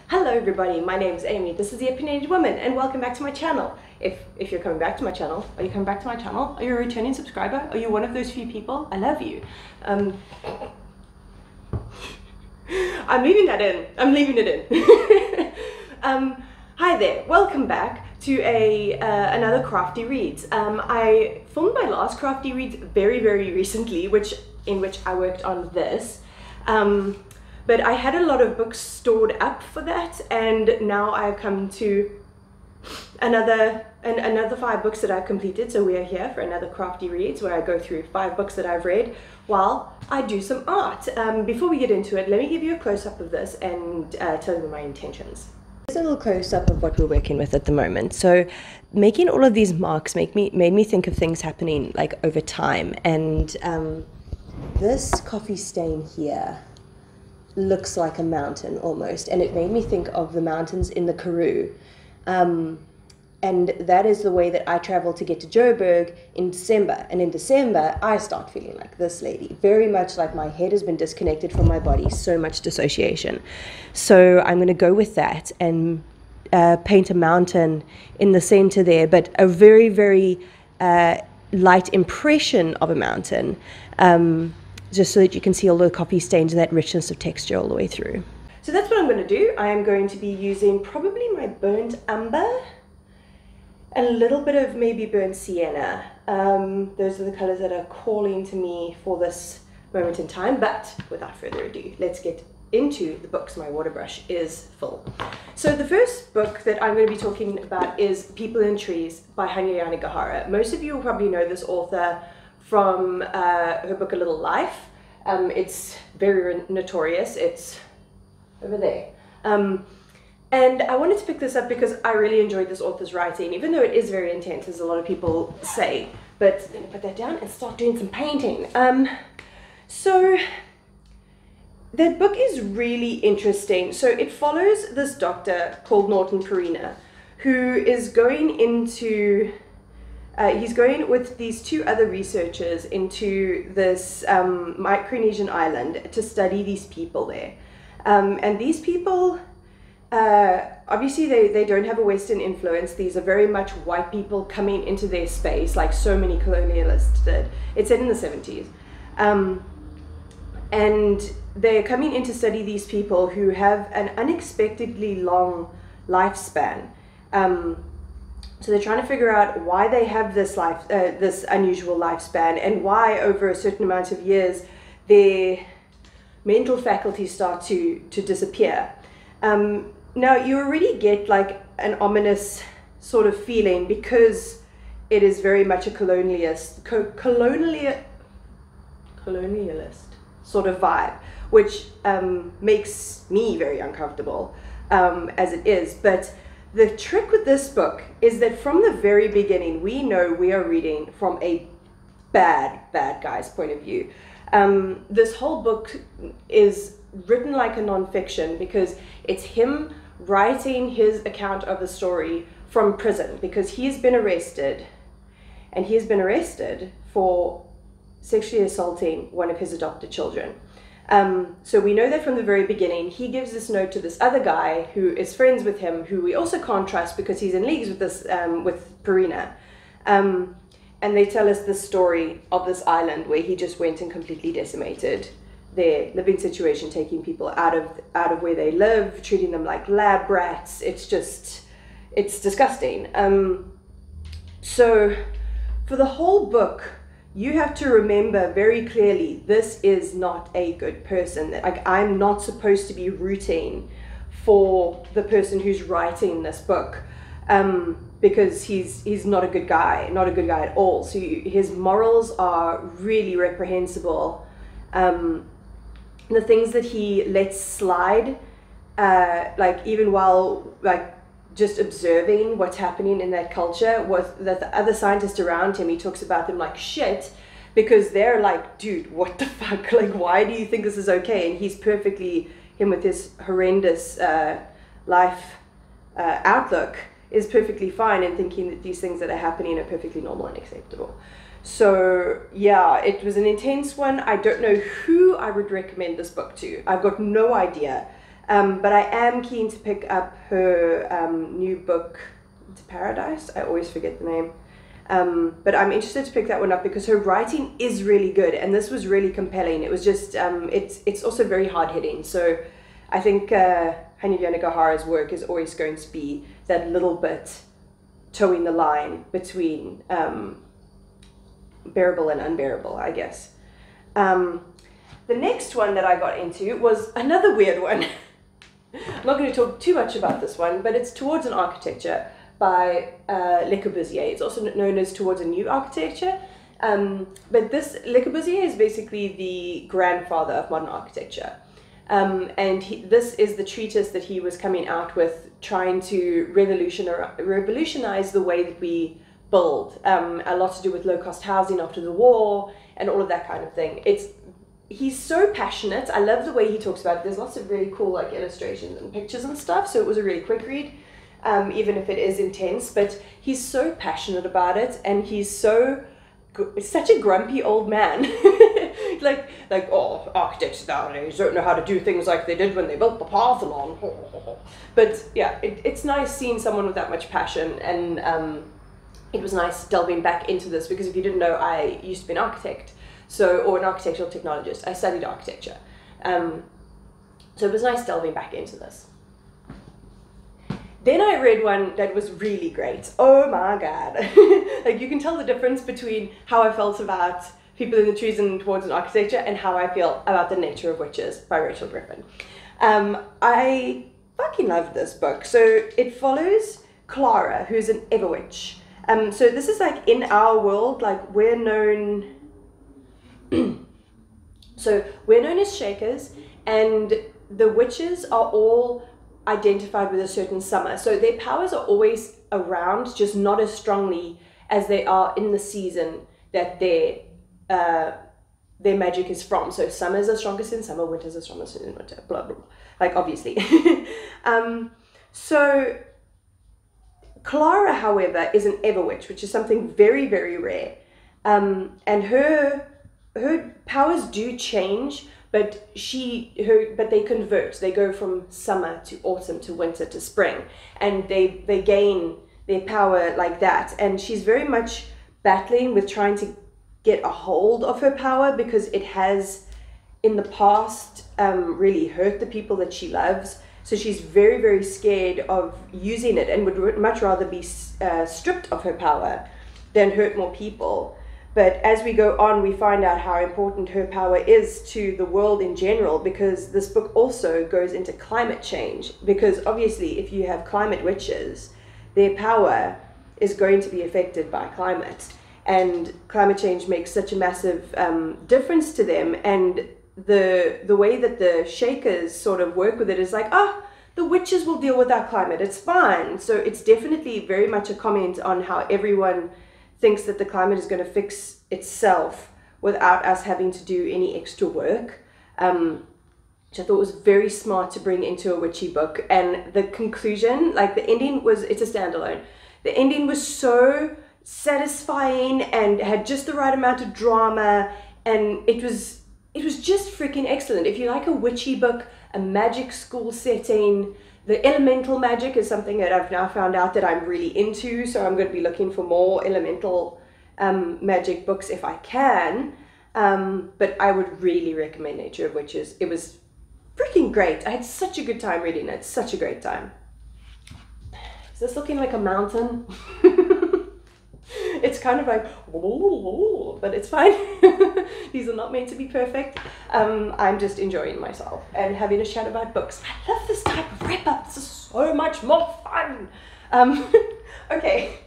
Hello everybody, my name is Amy, this is The Opinionated Woman, and welcome back to my channel. If you're coming back to my channel, are you coming back to my channel? Are you a returning subscriber? Are you one of those few people? I love you. I'm leaving that in. I'm leaving it in. Hi there, welcome back to another Crafty Reads. I filmed my last Crafty Reads very recently, in which I worked on this. But I had a lot of books stored up for that, and now I've come to another 5 books that I've completed. So we are here for another Crafty Reads where I go through 5 books that I've read while I do some art. Before we get into it, let me give you a close-up of this and tell you my intentions. Here's a little close-up of what we're working with at the moment. So making all of these marks made me think of things happening like over time, and this coffee stain here looks like a mountain almost, and it made me think of the mountains in the Karoo, and that is the way that I travel to get to Joburg in December. And in December I start feeling like this lady, very much like my head has been disconnected from my body, so much dissociation. So I'm going to go with that and paint a mountain in the center there, but a very light impression of a mountain, just so that you can see all the coffee stains and that richness of texture all the way through. So that's what I'm going to do. I am going to be using probably my burnt umber and a little bit of maybe burnt sienna. Those are the colors that are calling to me for this moment in time. But without further ado, let's get into the books. My water brush is full. So the first book that I'm going to be talking about is People in Trees by Hanyayana Gahara. Most of you will probably know this author from her book A Little Life. It's very notorious. It's over there. And I wanted to pick this up because I really enjoyed this author's writing, even though it is very intense, as a lot of people say. But I'm going to put that down and start doing some painting. So that book is really interesting. So it follows this doctor called Norton Perina, who is going into he's going with these 2 other researchers into this Micronesian island to study these people there. And these people, obviously they don't have a Western influence. These are very much white people coming into their space, like so many colonialists did. It's set in the 70s. And they're coming in to study these people who have an unexpectedly long lifespan. So they're trying to figure out why they have this this unusual lifespan, and why over a certain amount of years their mental faculties start to disappear. Now you already get like an ominous sort of feeling, because it is very much a colonialist sort of vibe, which makes me very uncomfortable as it is. But the trick with this book is that from the very beginning, we know we are reading from a bad guy's point of view. This whole book is written like a non-fiction, because it's him writing his account of the story from prison, because he's been arrested, and he has been arrested for sexually assaulting one of his adopted children. So we know that from the very beginning. He gives this note to this other guy who is friends with him, who we also can't trust because he's in leagues with this with Perina. And they tell us the story of this island where he just went and completely decimated their living situation, taking people out of where they live, treating them like lab rats. It's disgusting. So for the whole book, you have to remember very clearly, this is not a good person. Like, I'm not supposed to be rooting for the person who's writing this book, because he's not a good guy at all. So his morals are really reprehensible. The things that he lets slide, like even while like just observing what's happening in that culture, was that the other scientists around him, he talks about them like shit, because they're like, dude, what the fuck? Like, why do you think this is okay? And he's perfectly, him with his horrendous life outlook, is perfectly fine and thinking that these things that are happening are perfectly normal and acceptable. So yeah, it was an intense one. I don't know who I would recommend this book to. I've got no idea. But I am keen to pick up her new book, To Paradise. I always forget the name. But I'm interested to pick that one up because her writing is really good, and this was really compelling. It was just, it's also very hard-hitting. So I think Hanyayana Gahara's work is always going to be that little bit towing the line between bearable and unbearable, I guess. The next one that I got into was another weird one. I'm not going to talk too much about this one, but it's Towards an Architecture by Le Corbusier. It's also known as Towards a New Architecture. But this Le Corbusier is basically the grandfather of modern architecture. And this is the treatise that he was coming out with, trying to revolutionize the way that we build. A lot to do with low-cost housing after the war and all of that kind of thing. He's so passionate. I love the way he talks about it. There's lots of really cool like illustrations and pictures and stuff, so it was a really quick read, even if it is intense. But he's so passionate about it, and he's such a grumpy old man. like oh, architects nowadays don't know how to do things like they did when they built the Parthenon. But yeah, it's nice seeing someone with that much passion, and it was nice delving back into this, because if you didn't know, I used to be an architect. Or an architectural technologist. I studied architecture. So it was nice delving back into this. Then I read one that was really great. Oh my God. Like, you can tell the difference between how I felt about People in the Trees and Towards an Architecture and how I feel about The Nature of Witches by Rachel Griffin. I fucking love this book. So it follows Clara, who's an Everwitch. So this is like in our world, like we're known... So we're known as Shakers, and the witches are all identified with a certain summer. So their powers are always around, just not as strongly as they are in the season that their magic is from. So summers are strongest in summer, winters are strongest in winter, blah, blah, blah. Like, obviously. So Clara, however, is an Everwitch, which is something very, very rare. And her powers do change, but they convert. They go from summer to autumn to winter to spring, and they gain their power like that. And she's very much battling with trying to get a hold of her power, because it has in the past really hurt the people that she loves. So she's very, very scared of using it, and would much rather be stripped of her power than hurt more people. But as we go on, we find out how important her power is to the world in general, because this book also goes into climate change. Because obviously, if you have climate witches, their power is going to be affected by climate. And climate change makes such a massive difference to them. And the way that the Shakers sort of work with it is like, the witches will deal with our climate, it's fine. So it's definitely very much a comment on how everyone thinks that the climate is going to fix itself without us having to do any extra work, which I thought was very smart to bring into a witchy book. And the conclusion, like the ending it's a standalone. The ending was so satisfying and had just the right amount of drama, and it was just freaking excellent. If you like a witchy book, a magic school setting, the elemental magic is something that I've now found out that I'm really into, so I'm going to be looking for more elemental magic books if I can. But I would really recommend Nature of Witches. It was freaking great. I had such a good time reading it. Such a great time. Is this looking like a mountain? It's kind of like, but it's fine. These are not meant to be perfect. I'm just enjoying myself and having a chat about books. I love this type of wrap-up. This is so much more fun. Okay,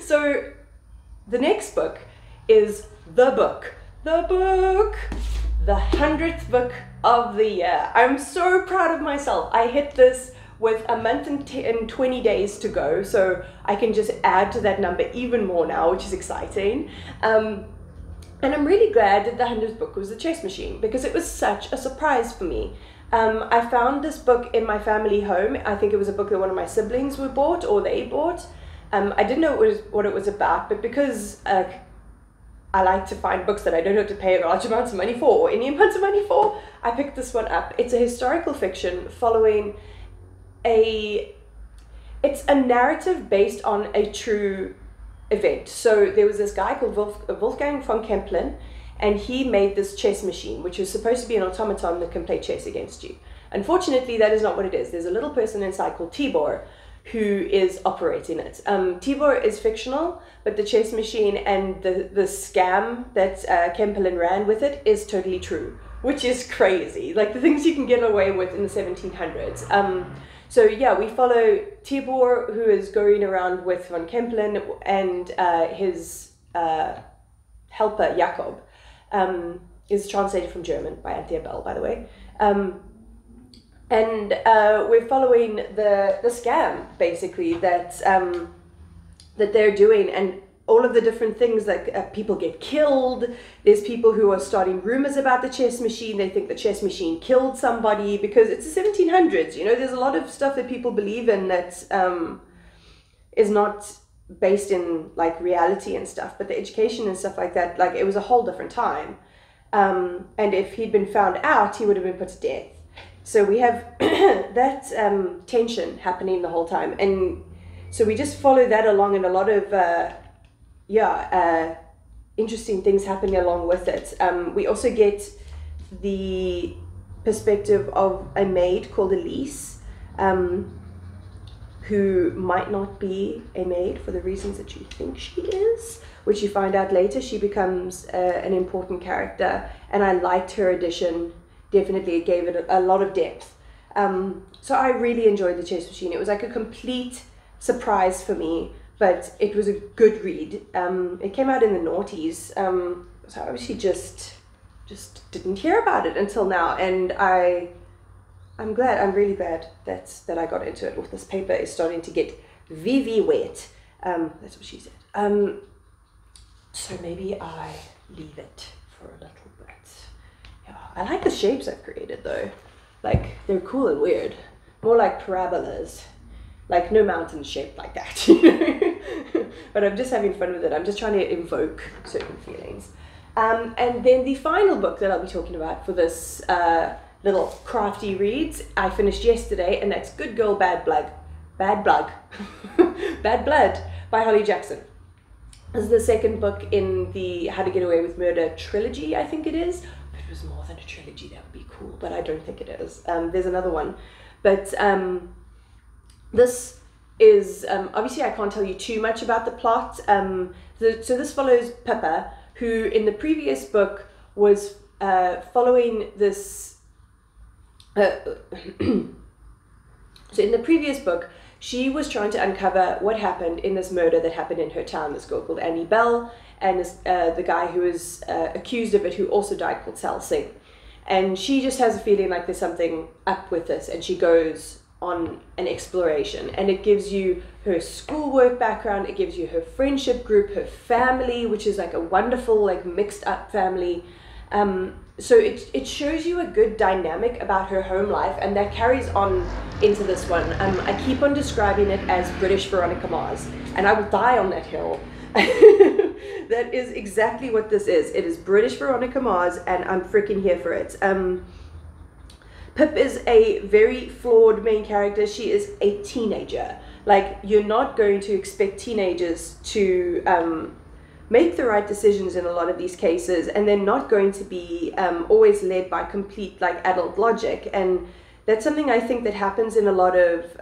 so the next book is the 100th book of the year. I'm so proud of myself. I hit this with a month and 20 days to go, so I can just add to that number even more now, which is exciting. And I'm really glad that the 100th book was The Chess Machine, because it was such a surprise for me. I found this book in my family home. I think it was a book that one of my siblings bought, or they bought. I didn't know what it was about, but because I like to find books that I don't have to pay large amounts of money for, or any amounts of money for, I picked this one up. It's a historical fiction following it's a narrative based on a true event. So there was this guy called Wolfgang von Kempelen, and he made this chess machine, which was supposed to be an automaton that can play chess against you. Unfortunately, that is not what it is. There's a little person inside called Tibor who is operating it. Tibor is fictional, but the chess machine and the scam that Kempelen ran with it is totally true, which is crazy. Like the things you can get away with in the 1700s. So yeah, we follow Tibor, who is going around with von Kempelen, and his helper, Jakob, is translated from German by Anthea Bell, by the way. And we're following the scam, basically, that they're doing, and all of the different things, like people get killed. There's people who are starting rumors about the chess machine. They think the chess machine killed somebody because it's the 1700s. You know, there's a lot of stuff that people believe in that is not based in like reality and stuff, but the education and stuff like that, like it was a whole different time. And if he'd been found out, he would have been put to death. So we have that tension happening the whole time. And so we just follow that along, and a lot of interesting things happening along with it. We also get the perspective of a maid called Elise, who might not be a maid for the reasons that you think she is, which you find out later. She becomes an important character, and I liked her addition. Definitely, it gave it a lot of depth. So I really enjoyed the chess machine. It was like a complete surprise for me, but it was a good read. It came out in the noughties, so I obviously just didn't hear about it until now, and I'm really glad that I got into it. This paper is starting to get VV wet. That's what she said. So maybe I leave it for a little bit. Yeah, I like the shapes I've created though. Like they're cool and weird. More like parabolas. Like no mountain shaped like that, you know? But I'm just having fun with it. I'm just trying to evoke certain feelings. And then the final book that I'll be talking about for this little crafty reads, I finished yesterday, and that's Good Girl, Bad Blood. Bad Blood. Bad Blood by Holly Jackson. This is the second book in the How to Get Away with Murder trilogy, I think it is. If it was more than a trilogy, that would be cool, but I don't think it is. There's another one. But this is, obviously I can't tell you too much about the plot. So this follows Pippa, who in the previous book was following this... So in the previous book, she was trying to uncover what happened in this murder that happened in her town. This girl called Annie Bell, and this, the guy who was accused of it, who also died, called Sal Singh. And she just has a feeling like there's something up with this, and she goes on an exploration. And it gives you her schoolwork background, it gives you her friendship group, her family, which is like a wonderful, like mixed up family. So it shows you a good dynamic about her home life, and that carries on into this one. I keep on describing it as British Veronica Mars, and I will die on that hill. That is exactly what this is. It is British Veronica Mars, and I'm freaking here for it. Pip is a very flawed main character. She is a teenager. Like, you're not going to expect teenagers to make the right decisions in a lot of these cases, and they're not going to be always led by complete like adult logic. And that's something I think that happens in a lot of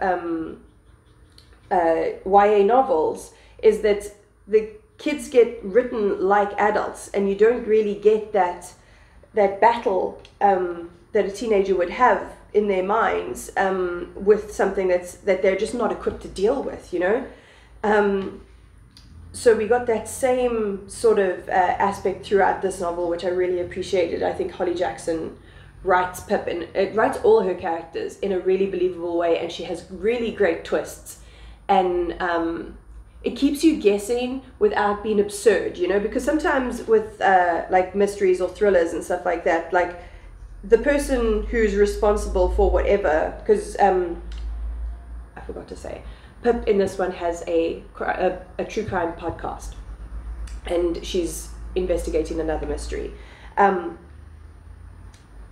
YA novels, is that the kids get written like adults, and you don't really get that battle that a teenager would have in their minds with something that they're just not equipped to deal with, you know. So we got that same sort of aspect throughout this novel, which I really appreciated. I think Holly Jackson writes Pip, and it writes all her characters in a really believable way, and she has really great twists. And it keeps you guessing without being absurd, you know, because sometimes with like mysteries or thrillers and stuff like that, like the person who's responsible for whatever, because I forgot to say, Pip in this one has a true crime podcast, and she's investigating another mystery. And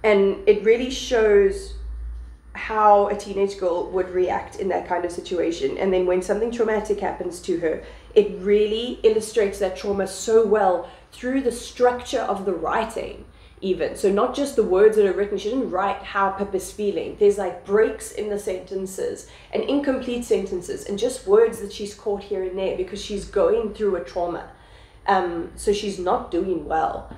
it really shows how a teenage girl would react in that kind of situation. And then when something traumatic happens to her, it really illustrates that trauma so well through the structure of the writing even. So not just the words that are written. She didn't write how Pip is feeling. There's like breaks in the sentences and incomplete sentences and just words that she's caught here and there because she's going through a trauma. So she's not doing well.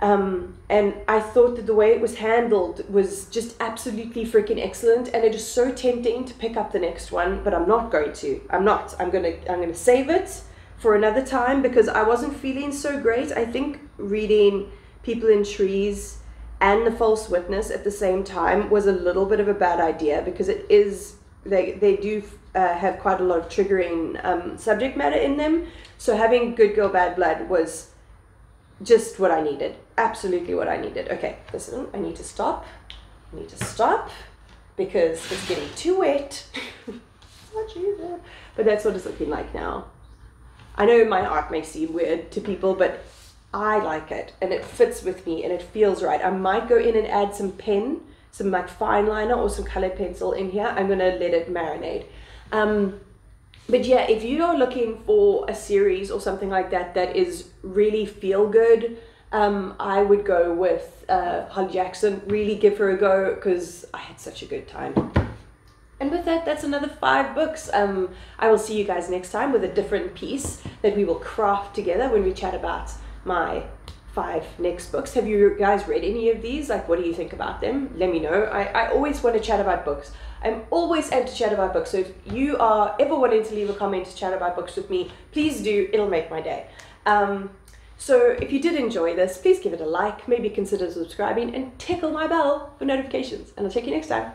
And I thought that the way it was handled was just absolutely freaking excellent, and it is so tempting to pick up the next one, but I'm not going to. I'm gonna save it for another time because I wasn't feeling so great. I think reading People in Trees and The False Witness at the same time was a little bit of a bad idea because it is they do have quite a lot of triggering subject matter in them. So having Good Girl Bad Blood was just what I needed. Absolutely what I needed. Okay, listen, I need to stop. Because it's getting too wet. But that's what it's looking like now. I know my art may seem weird to people, but I like it and it fits with me and it feels right. I might go in and add some pen, some like fine liner or some colored pencil in here. I'm gonna let it marinate. But yeah, if you are looking for a series or something like that that is really feel good, I would go with Holly Jackson. Really give her a go because I had such a good time. And with that, that's another 5 books. I will see you guys next time with a different piece that we will craft together when we chat about my 5 next books. Have you guys read any of these? Like, what do you think about them? Let me know. I always want to chat about books. I'm always amped to chat about books. So if you are ever wanting to leave a comment to chat about books with me, please do. It'll make my day. So if you did enjoy this, please give it a like, maybe consider subscribing and tickle my bell for notifications. And I'll check you next time.